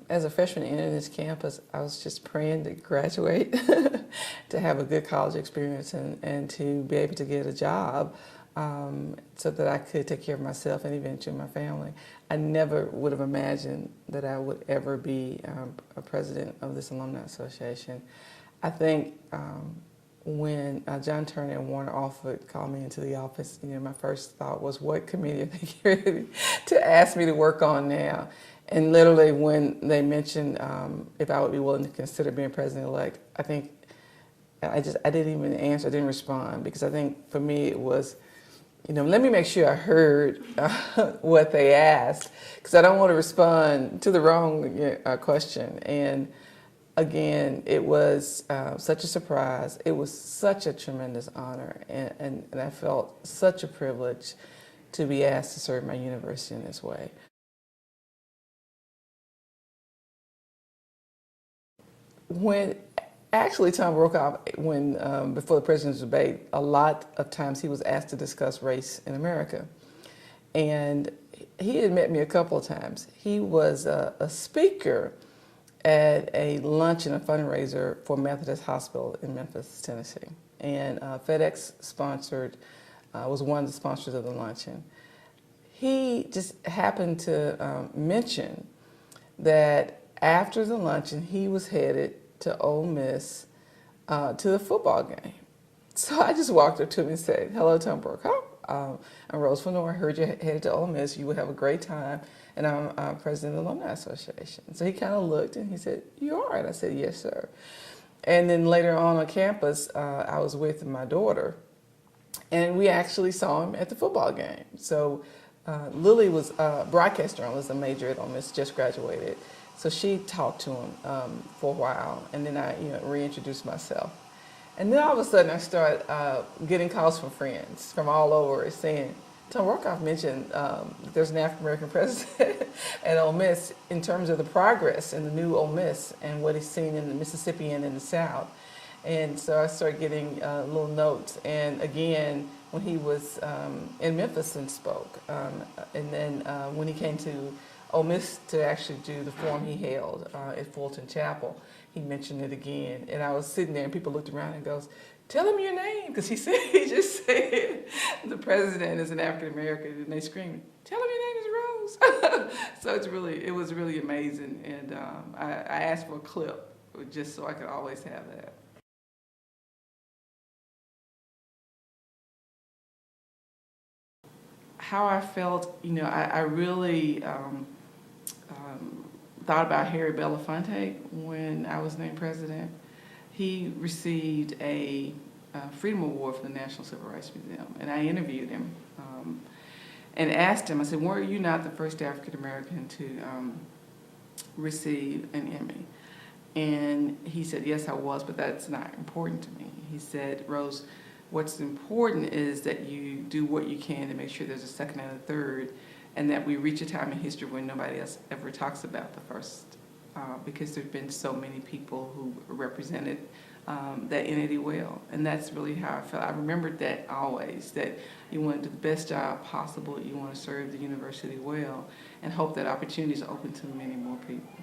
As a freshman entering this campus, I was just praying to graduate, to have a good college experience, and to be able to get a job so that I could take care of myself and eventually my family. I never would have imagined that I would ever be a president of this Alumni Association. I think when John Turner and Warner Alford called me into the office, my first thought was, what committee are they ready to ask me to work on now? And literally when they mentioned if I would be willing to consider being president-elect, I think I didn't even answer, I didn't respond, because I think for me it was, let me make sure I heard what they asked, because I don't want to respond to the wrong question. And again, it was such a surprise. It was such a tremendous honor, and I felt such a privilege to be asked to serve my university in this way. When actually Tom Brokaw, before the president's debate, a lot of times he was asked to discuss race in America, and he had met me a couple of times. He was a speaker at a luncheon, a fundraiser for Methodist Hospital in Memphis, Tennessee, and FedEx was one of the sponsors of the luncheon. He just happened to mention that after the luncheon, he was headed to Ole Miss to the football game. So I just walked up to him and said, "Hello, Tom Brokaw. I'm Rose Flenorl. I heard you headed to Ole Miss. You would have a great time, and I'm president of the Alumni Association." So he kind of looked and he said, "You are?" And I said, "Yes, sir." And then later on campus, I was with my daughter, and we actually saw him at the football game. So Lily was broadcast journalism major at Ole Miss, just graduated. So she talked to him for a while, and then I reintroduced myself. And then all of a sudden I started getting calls from friends from all over saying, "Tom Brokaw mentioned there's an African-American president at Ole Miss in terms of the progress in the new Ole Miss and what he's seen in the Mississippi and in the South." And so I started getting little notes. And again, when he was in Memphis and spoke, and then when he came to Ole Miss to actually do the forum he held at Fulton Chapel, he mentioned it again. And I was sitting there and people looked around and goes, "Tell him your name," because he just said the president is an African American, and they screamed, "Tell him your name is Rose." So it was really amazing. And I asked for a clip just so I could always have that. How I felt, I really thought about Harry Belafonte when I was named president. He received a Freedom Award from the National Civil Rights Museum, and I interviewed him and asked him, I said, "Were you not the first African American to receive an Emmy?" And he said, "Yes, I was, but that's not important to me." He said, "Rose, what's important is that you do what you can to make sure there's a second and a third, and that we reach a time in history when nobody else ever talks about the first, because there's been so many people who represented that entity well." And that's really how I felt. I remembered that always, that you want to do the best job possible, you want to serve the university well, and hope that opportunities are open to many more people.